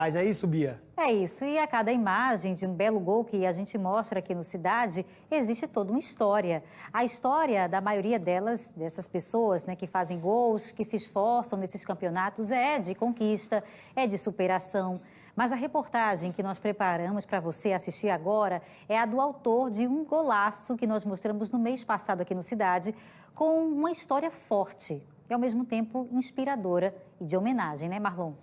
Mas é isso, Bia? É isso, e a cada imagem de um belo gol que a gente mostra aqui no Cidade, existe toda uma história. A história da maioria dessas pessoas, né, que fazem gols, que se esforçam nesses campeonatos, é de conquista, é de superação. Mas a reportagem que nós preparamos para você assistir agora é a do autor de um golaço que nós mostramos no mês passado aqui no Cidade, com uma história forte e, ao mesmo tempo, inspiradora e de homenagem, né, Marlon?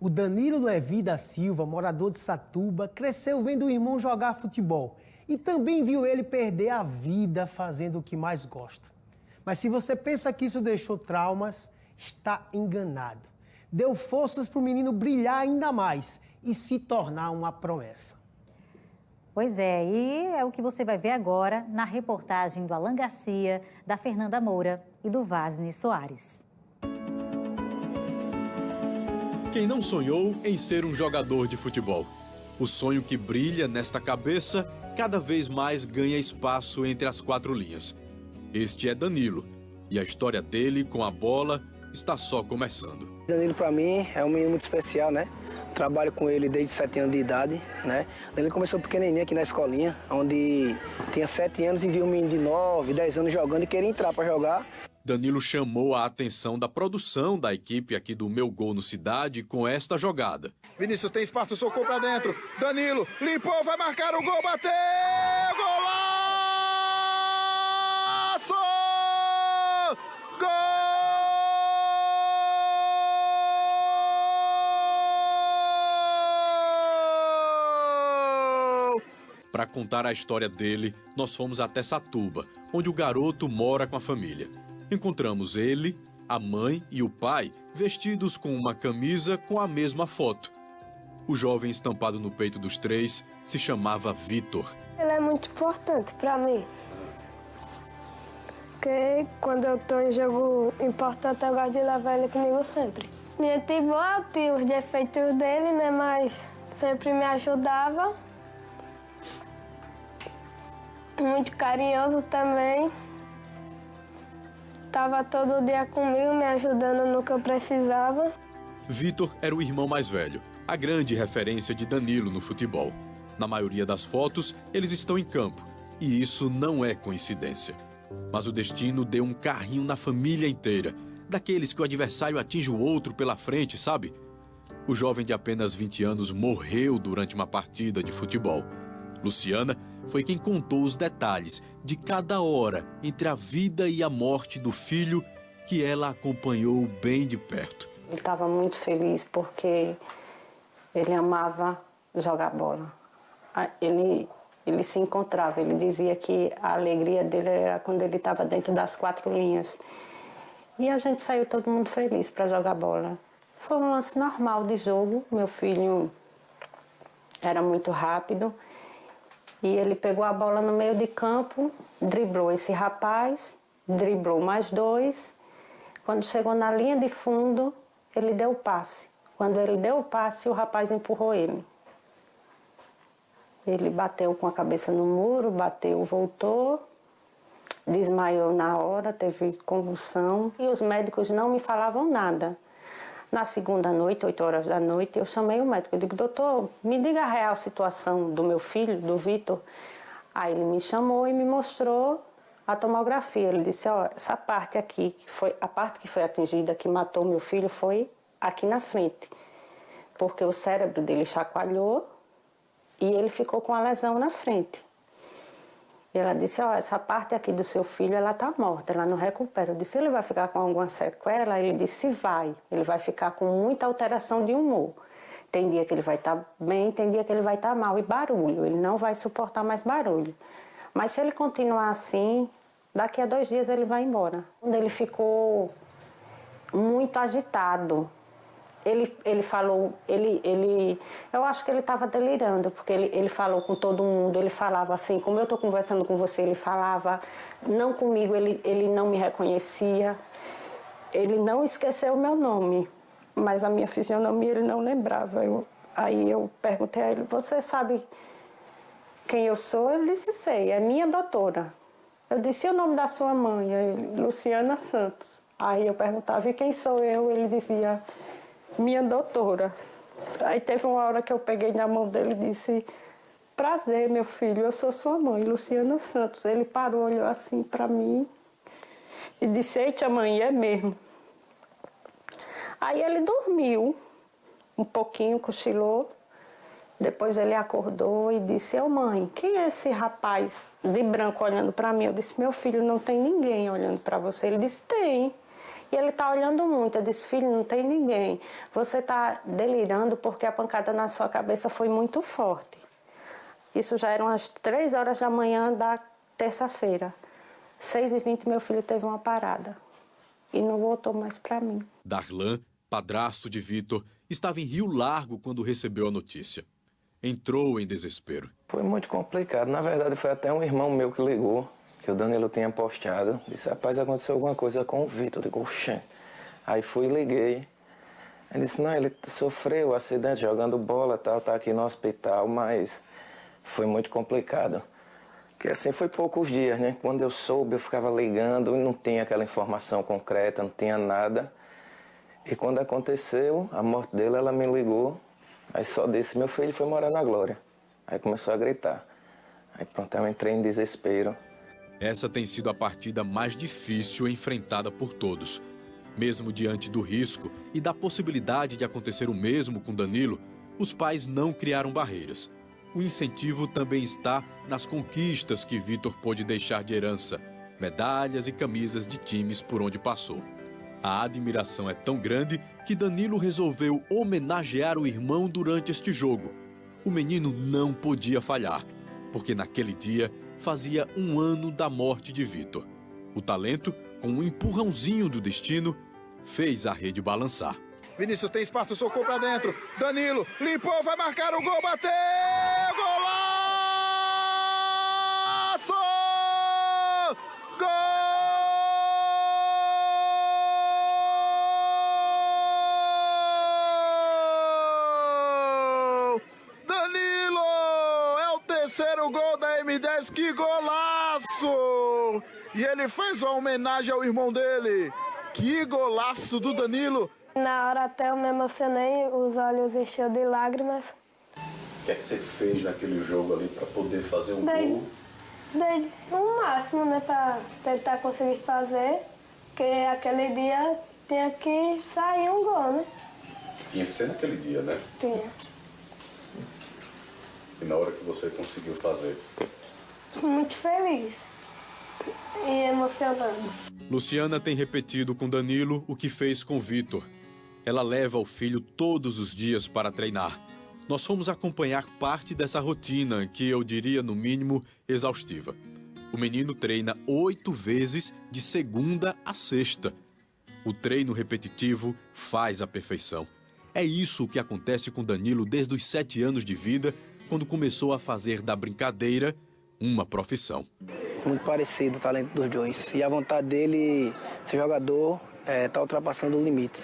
O Danilo Levi da Silva, morador de Satuba, cresceu vendo o irmão jogar futebol e também viu ele perder a vida fazendo o que mais gosta. Mas se você pensa que isso deixou traumas, está enganado. Deu forças para o menino brilhar ainda mais e se tornar uma promessa. Pois é, e é o que você vai ver agora na reportagem do Alan Garcia, da Fernanda Moura e do Vasne Soares. Quem não sonhou em ser um jogador de futebol? O sonho que brilha nesta cabeça cada vez mais ganha espaço entre as quatro linhas. Este é Danilo, e a história dele com a bola está só começando. Danilo, para mim, é um menino muito especial, né? Trabalho com ele desde 7 anos de idade, né? Danilo começou pequenininho aqui na escolinha, onde tinha 7 anos e viu um menino de 9, 10 anos jogando e queria entrar para jogar. Danilo chamou a atenção da produção da equipe aqui do Meu Gol no Cidade com esta jogada. Vinícius tem espaço, socou pra dentro. Danilo limpou, vai marcar o gol, bateu! Golaço! Gol! Para contar a história dele, nós fomos até Satuba, onde o garoto mora com a família. Encontramos ele, a mãe e o pai vestidos com uma camisa com a mesma foto. O jovem estampado no peito dos três se chamava Vitor. Ele é muito importante para mim. Porque quando eu tô em jogo importante, eu gosto de levar ele comigo sempre. Gente boa, tinha os defeitos dele, né? Mas sempre me ajudava. Muito carinhoso também. Estava todo dia comigo, me ajudando no que eu precisava. Vitor era o irmão mais velho, a grande referência de Danilo no futebol. Na maioria das fotos, eles estão em campo, e isso não é coincidência. Mas o destino deu um carrinho na família inteira, daqueles que o adversário atinge o outro pela frente, sabe? O jovem de apenas 20 anos morreu durante uma partida de futebol. Luciana foi quem contou os detalhes de cada hora entre a vida e a morte do filho que ela acompanhou bem de perto. Ele estava muito feliz porque ele amava jogar bola. Ele se encontrava, ele dizia que a alegria dele era quando ele estava dentro das quatro linhas. E a gente saiu todo mundo feliz para jogar bola. Foi um lance normal de jogo, meu filho era muito rápido. E ele pegou a bola no meio de campo, driblou esse rapaz, driblou mais dois. Quando chegou na linha de fundo, ele deu o passe. Quando ele deu o passe, o rapaz empurrou ele. Ele bateu com a cabeça no muro, bateu, voltou, desmaiou na hora, teve convulsão. E os médicos não me falavam nada. Na segunda noite, 8 horas da noite, eu chamei o médico. Eu digo, doutor, me diga a real situação do meu filho, do Vitor. Aí ele me chamou e me mostrou a tomografia. Ele disse, ó, essa parte aqui, a parte que foi atingida, que matou meu filho, foi aqui na frente. Porque o cérebro dele chacoalhou e ele ficou com a lesão na frente. E ela disse, ó, essa parte aqui do seu filho, ela tá morta, ela não recupera. Eu disse, ele vai ficar com alguma sequela? Ele disse, vai. Ele vai ficar com muita alteração de humor. Tem dia que ele vai estar bem, tem dia que ele vai estar mal. E barulho, ele não vai suportar mais barulho. Mas se ele continuar assim, daqui a 2 dias ele vai embora. Quando ele ficou muito agitado, ele falou, eu acho que ele estava delirando, porque ele falou com todo mundo, ele falava assim, como eu estou conversando com você, ele falava, não comigo, ele não me reconhecia, ele não esqueceu o meu nome, mas a minha fisionomia ele não lembrava. Aí eu perguntei a ele, você sabe quem eu sou? Ele disse, sei, é minha doutora. Eu disse, e o nome da sua mãe? Ele, Luciana Santos. Aí eu perguntava, e quem sou eu? Ele dizia, minha doutora. Aí teve uma hora que eu peguei na mão dele e disse: prazer, meu filho, eu sou sua mãe, Luciana Santos. Ele parou, olhou assim para mim e disse: eita, mãe, é mesmo. Aí ele dormiu um pouquinho, cochilou. Depois ele acordou e disse: ô mãe, quem é esse rapaz de branco olhando para mim? Eu disse: meu filho, não tem ninguém olhando para você. Ele disse: tem. E ele está olhando muito. Eu disse: filho, não tem ninguém. Você está delirando porque a pancada na sua cabeça foi muito forte. Isso já eram as 3 horas da manhã da terça-feira. 6h20, meu filho teve uma parada. E não voltou mais para mim. Darlan, padrasto de Vitor, estava em Rio Largo quando recebeu a notícia. Entrou em desespero. Foi muito complicado. Na verdade, foi até um irmão meu que ligou, que o Danilo tinha postado. Disse: rapaz, aconteceu alguma coisa com o Vitor. Eu digo: oxê. Aí fui e liguei. Ele disse: não, ele sofreu um acidente jogando bola, tal, tá aqui no hospital, mas foi muito complicado. Porque assim, foi poucos dias, né? Quando eu soube, eu ficava ligando e não tinha aquela informação concreta, não tinha nada. E quando aconteceu a morte dele, ela me ligou. Aí só disse: meu filho foi morar na Glória. Aí começou a gritar. Aí pronto, eu entrei em desespero. Essa tem sido a partida mais difícil enfrentada por todos. Mesmo diante do risco e da possibilidade de acontecer o mesmo com Danilo, os pais não criaram barreiras. O incentivo também está nas conquistas que Vitor pôde deixar de herança, medalhas e camisas de times por onde passou. A admiração é tão grande que Danilo resolveu homenagear o irmão durante este jogo. O menino não podia falhar, porque naquele dia fazia 1 ano da morte de Vitor. O talento, com um empurrãozinho do destino, fez a rede balançar. Vinícius tem espaço, socou pra dentro. Danilo limpou, vai marcar o gol, bateu! Golaço! Gol! Danilo! É o terceiro gol da M10, que golaço! E ele fez uma homenagem ao irmão dele. Que golaço do Danilo! Na hora até eu me emocionei, os olhos encheu de lágrimas. O que é que você fez naquele jogo ali para poder fazer um gol? Dei o máximo, né, para tentar conseguir fazer, porque aquele dia tinha que sair um gol, né? Tinha que ser naquele dia, né? Tinha. E na hora que você conseguiu fazer? Muito feliz e emocionado. Luciana tem repetido com Danilo o que fez com Vitor. Ela leva o filho todos os dias para treinar. Nós fomos acompanhar parte dessa rotina, que eu diria, no mínimo, exaustiva. O menino treina 8 vezes de segunda a sexta. O treino repetitivo faz a perfeição. É isso que acontece com Danilo desde os 7 anos de vida, quando começou a fazer da brincadeira uma profissão. Muito parecido o talento dos dois. E a vontade dele, ser jogador, está ultrapassando o limite.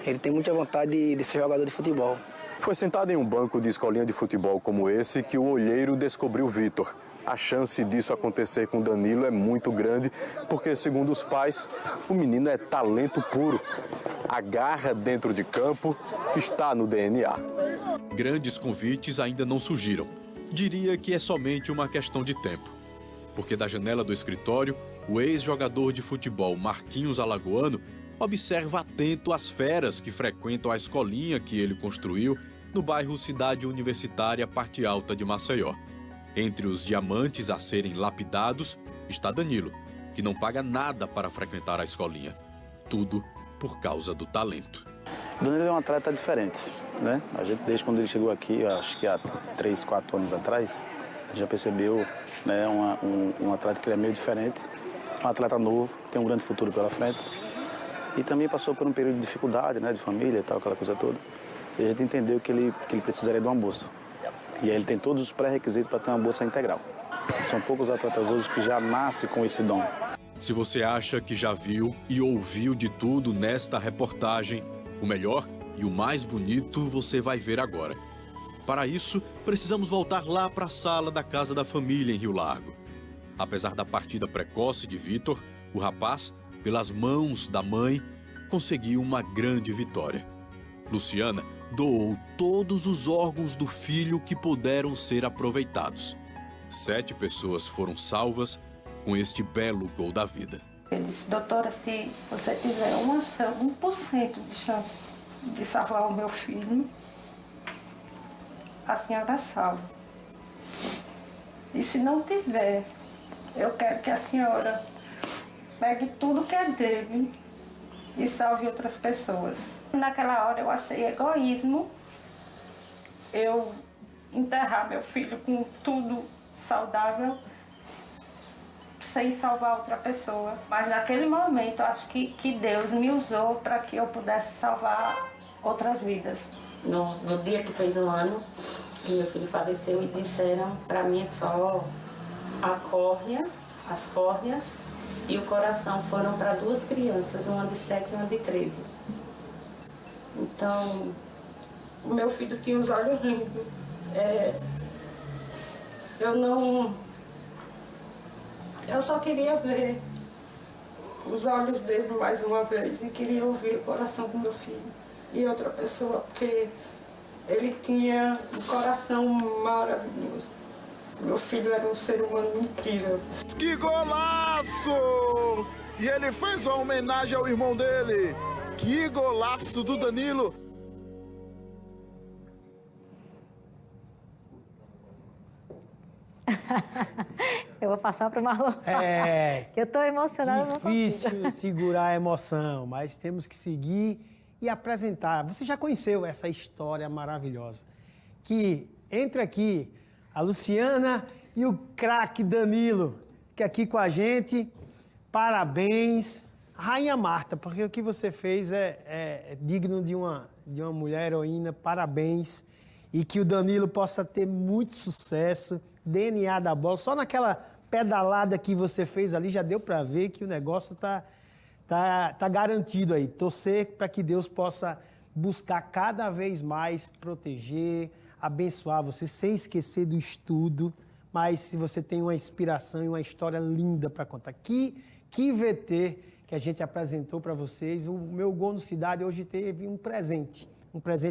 Ele tem muita vontade de ser jogador de futebol. Foi sentado em um banco de escolinha de futebol como esse que o olheiro descobriu Vitor. A chance disso acontecer com Danilo é muito grande, porque, segundo os pais, o menino é talento puro. A garra dentro de campo está no DNA. Grandes convites ainda não surgiram. Diria que é somente uma questão de tempo. Porque da janela do escritório, o ex-jogador de futebol Marquinhos Alagoano observa atento as feras que frequentam a escolinha que ele construiu no bairro Cidade Universitária, Parte Alta de Maceió. Entre os diamantes a serem lapidados está Danilo, que não paga nada para frequentar a escolinha. Tudo por causa do talento. Danilo é um atleta diferente, né? A gente, desde quando ele chegou aqui, acho que há 3, 4 anos atrás, a gente já percebeu, né, um atleta que ele é meio diferente, um atleta novo, tem um grande futuro pela frente. E também passou por um período de dificuldade, né, de família e tal, aquela coisa toda. E a gente entendeu que ele precisaria de uma bolsa. E aí ele tem todos os pré-requisitos para ter uma bolsa integral. São poucos atletas hoje que já nascem com esse dom. Se você acha que já viu e ouviu de tudo nesta reportagem, o melhor e o mais bonito você vai ver agora. Para isso, precisamos voltar lá para a sala da casa da família em Rio Largo. Apesar da partida precoce de Vitor, o rapaz, pelas mãos da mãe, conseguiu uma grande vitória. Luciana doou todos os órgãos do filho que puderam ser aproveitados. 7 pessoas foram salvas com este belo gol da vida. Ele disse: doutora, se você tiver 1% de chance de salvar o meu filho, a senhora salva. E se não tiver, eu quero que a senhora pegue tudo que é dele e salve outras pessoas. Naquela hora eu achei egoísmo eu enterrar meu filho com tudo saudável sem salvar outra pessoa. Mas naquele momento eu acho que Deus me usou para que eu pudesse salvar outras vidas. No dia que fez 1 ano, que meu filho faleceu, e disseram para mim só a córnea, as córneas e o coração foram para 2 crianças, uma de 7 e uma de 13. Então, o meu filho tinha os olhos limpos. Eu só queria ver os olhos dele mais uma vez e queria ouvir o coração do meu filho e outra pessoa, porque ele tinha um coração maravilhoso. Meu filho era um ser humano incrível. Que golaço! E ele fez uma homenagem ao irmão dele. Que golaço do Danilo! Eu vou passar para o Marlon. Que eu estou emocionada. Difícil segurar a emoção, mas temos que seguir e apresentar. Você já conheceu essa história maravilhosa. Que entre aqui a Luciana e o craque Danilo, que é aqui com a gente. Parabéns, Rainha Marta, porque o que você fez é digno de uma mulher heroína. Parabéns. E que o Danilo possa ter muito sucesso. DNA da bola. Só naquela pedalada que você fez ali já deu para ver que o negócio tá garantido aí. Torcer para que Deus possa buscar cada vez mais proteger, abençoar você, sem esquecer do estudo. Mas se você tem uma inspiração e uma história linda para contar. Que VT que a gente apresentou para vocês. O Meu Gol no Cidade hoje teve um presente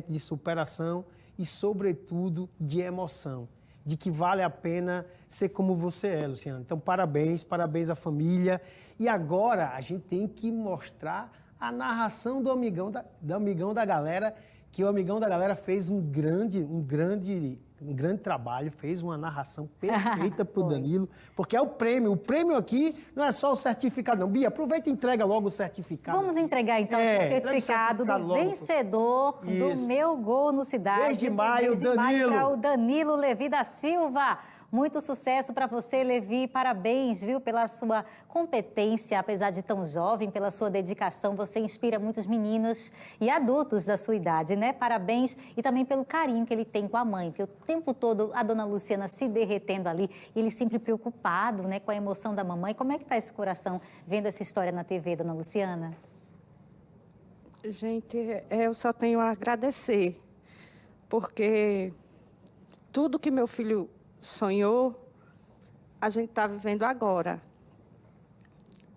de superação e, sobretudo, de emoção. De que vale a pena ser como você é, Luciana. Então, parabéns à família. E agora a gente tem que mostrar a narração do Amigão da Galera, que o Amigão da Galera fez um grande trabalho, fez uma narração perfeita para o Danilo, porque é o prêmio. O prêmio aqui não é só o certificado, não. Bia, aproveita e entrega logo o certificado. Vamos entregar, então, o certificado do vencedor do Meu Gol no Cidade. Mês de maio, Danilo. Para o Danilo Levi da Silva. Muito sucesso para você, Levi. Parabéns, viu, pela sua competência, apesar de tão jovem, pela sua dedicação. Você inspira muitos meninos e adultos da sua idade, né? Parabéns. E também pelo carinho que ele tem com a mãe, porque o tempo todo a dona Luciana se derretendo ali, e ele sempre preocupado, né, com a emoção da mamãe. Como é que está esse coração vendo essa história na TV, dona Luciana? Gente, eu só tenho a agradecer, porque tudo que meu filho sonhou, a gente está vivendo agora.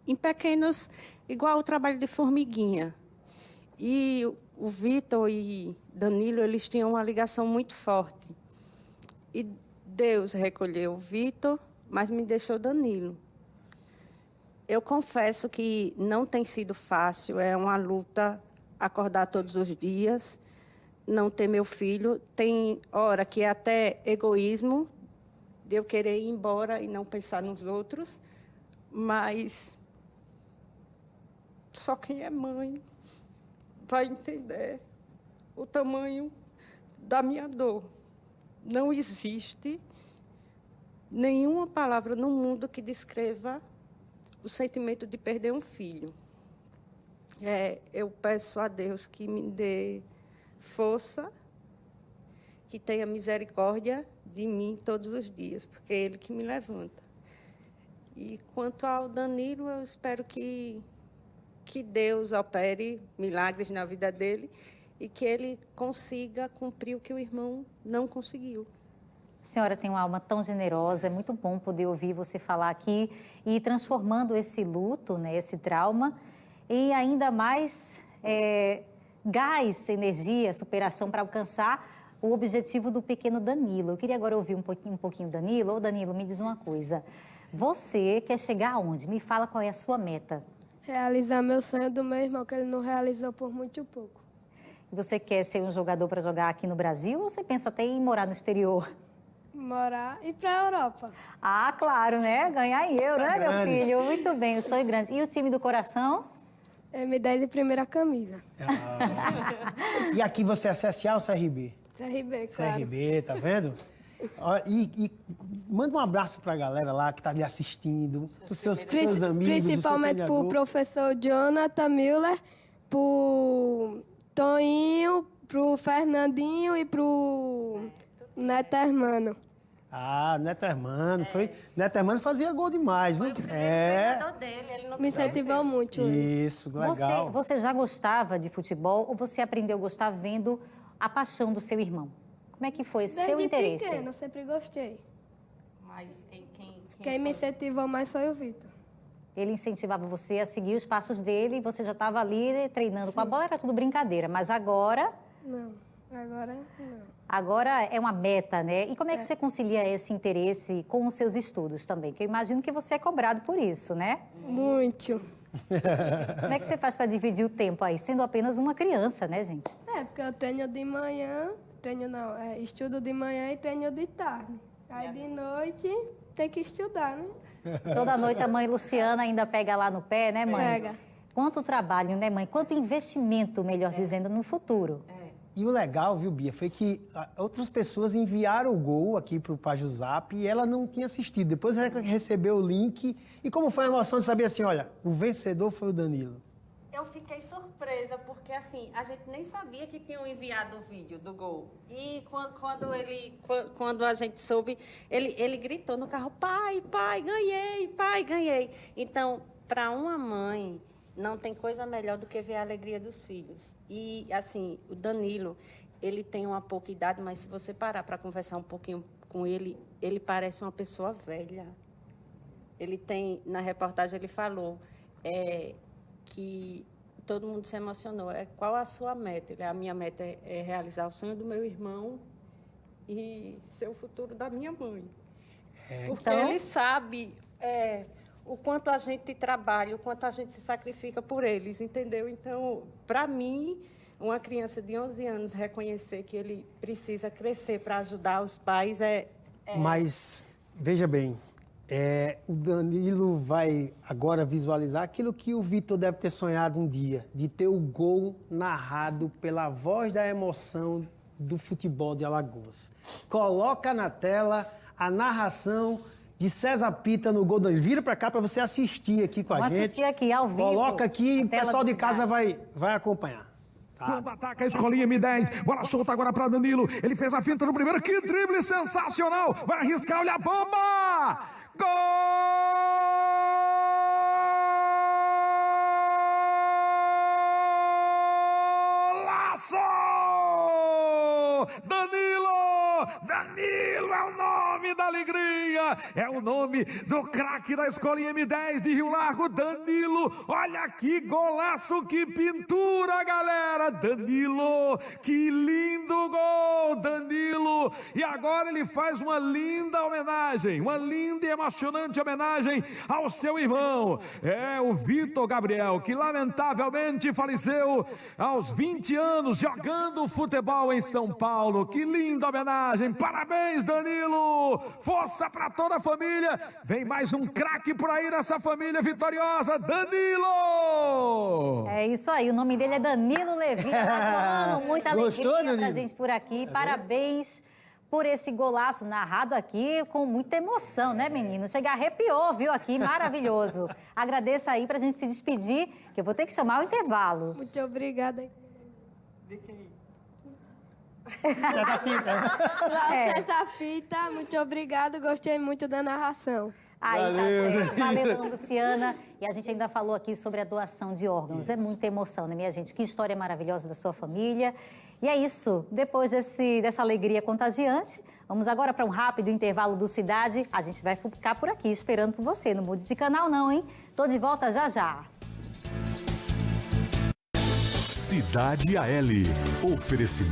Em pequenos, igual o trabalho de formiguinha. E o Vitor e Danilo, eles tinham uma ligação muito forte. E Deus recolheu o Vitor, mas me deixou Danilo. Eu confesso que não tem sido fácil, é uma luta acordar todos os dias, não ter meu filho. Tem hora que é até egoísmo, de eu querer ir embora e não pensar nos outros, mas só quem é mãe vai entender o tamanho da minha dor. Não existe nenhuma palavra no mundo que descreva o sentimento de perder um filho. Eu peço a Deus que me dê força, que tenha misericórdia de mim todos os dias, porque é Ele que me levanta. E quanto ao Danilo, eu espero que Deus opere milagres na vida dele e que ele consiga cumprir o que o irmão não conseguiu. A senhora tem uma alma tão generosa, é muito bom poder ouvir você falar aqui e transformando esse luto, né, esse trauma, e ainda mais gás, energia, superação para alcançar o objetivo do pequeno Danilo. Eu queria agora ouvir um pouquinho Danilo. Ô Danilo, me diz uma coisa. Você quer chegar aonde? Me fala qual é a sua meta. Realizar meu sonho do meu irmão, que ele não realizou por muito pouco. Você quer ser um jogador para jogar aqui no Brasil ou você pensa até em morar no exterior? Morar e ir para a Europa. Ah, claro, né? Ganhar em euro, né, meu grande. filho? Muito bem, o sonho grande. E o time do coração? M10 de primeira camisa. E aqui você é CSA ou CRB? CRB, claro. CRB, tá vendo? Ó, e manda um abraço pra galera lá que tá lhe assistindo, os seus amigos, Principalmente pro professor Jonathan Müller, pro Toninho, pro Fernandinho e pro Neto Hermano. Ah, Neto Hermano. Neto Hermano fazia gol demais, viu? Me incentivou muito. Isso, legal. Você já gostava de futebol ou você aprendeu a gostar vendo a paixão do seu irmão? Como é que foi seu interesse? Desde pequeno, eu sempre gostei. Mas Quem me incentivou mais foi o Vitor. Ele incentivava você a seguir os passos dele e você já estava ali treinando com a bola, era tudo brincadeira. Mas agora... Não, agora não. Agora é uma meta, né? E como é que você concilia esse interesse com os seus estudos também? Que eu imagino que você é cobrado por isso, né? Muito. Como é que você faz para dividir o tempo aí, sendo apenas uma criança, né, gente? Porque eu treino de manhã, estudo de manhã e treino de tarde. Aí de noite tem que estudar, né? Toda noite a mãe Luciana ainda pega lá no pé, né, mãe? Pega. Quanto trabalho, né, mãe? Quanto investimento, melhor dizendo, no futuro. E o legal, viu, Bia, foi que outras pessoas enviaram o gol aqui pro Pajuzap e ela não tinha assistido. Depois ela recebeu o link. E como foi a emoção de saber assim, olha, o vencedor foi o Danilo? Eu fiquei surpresa, porque assim, a gente nem sabia que tinham enviado o vídeo do gol. E quando a gente soube, ele gritou no carro, pai, ganhei. Então, para uma mãe, não tem coisa melhor do que ver a alegria dos filhos. E, assim, o Danilo, ele tem uma pouca idade, mas se você parar para conversar um pouquinho com ele, ele parece uma pessoa velha. Ele tem, na reportagem, ele falou que todo mundo se emocionou. Qual a sua meta? A minha meta é realizar o sonho do meu irmão e ser o futuro da minha mãe. Porque então... ele sabe o quanto a gente trabalha, o quanto a gente se sacrifica por eles, entendeu? Então, para mim, uma criança de 11 anos reconhecer que ele precisa crescer para ajudar os pais Mas, veja bem, o Danilo vai agora visualizar aquilo que o Vitor deve ter sonhado um dia, de ter o gol narrado pela voz da emoção do futebol de Alagoas. Coloca na tela a narração de César Pita no gol do Danilo. Vira para cá para você assistir aqui com a gente. Vamos assistir aqui ao vivo. Coloca aqui e o pessoal de casa vai acompanhar. Quando ataca a escolinha M10, bola solta agora para Danilo. Ele fez a finta no primeiro, que drible sensacional. Vai arriscar, olha a bomba! Golaço! Danilo é o nome da alegria, é o nome do craque da escolinha M10 de Rio Largo, Danilo. Olha que golaço, que pintura, galera. Danilo, que lindo gol, Danilo. E agora ele faz uma linda homenagem, uma linda e emocionante homenagem ao seu irmão. O Vitor Gabriel, que lamentavelmente faleceu aos 20 anos jogando futebol em São Paulo. Que linda homenagem. Parabéns, Danilo! Força para toda a família! Vem mais um craque por aí nessa família vitoriosa, Danilo! É isso aí, o nome dele é Danilo Levi. Muita alegria pra gente por aqui. Parabéns por esse golaço narrado aqui com muita emoção, né, menino? Chega, arrepiou, viu, aqui, maravilhoso. Agradeça aí pra gente se despedir, que eu vou ter que chamar o intervalo. Muito obrigada. De quem? César Pita. César Pita, muito obrigado, gostei muito da narração. Aí, tá certo. Valeu, dona Luciana. E a gente ainda falou aqui sobre a doação de órgãos. É muita emoção, né, minha gente? Que história maravilhosa da sua família. E é isso. Depois dessa alegria contagiante, vamos agora para um rápido intervalo do Cidade. A gente vai ficar por aqui esperando por você. Não mude de canal não, hein? Tô de volta já já. Cidade AL. Oferecimento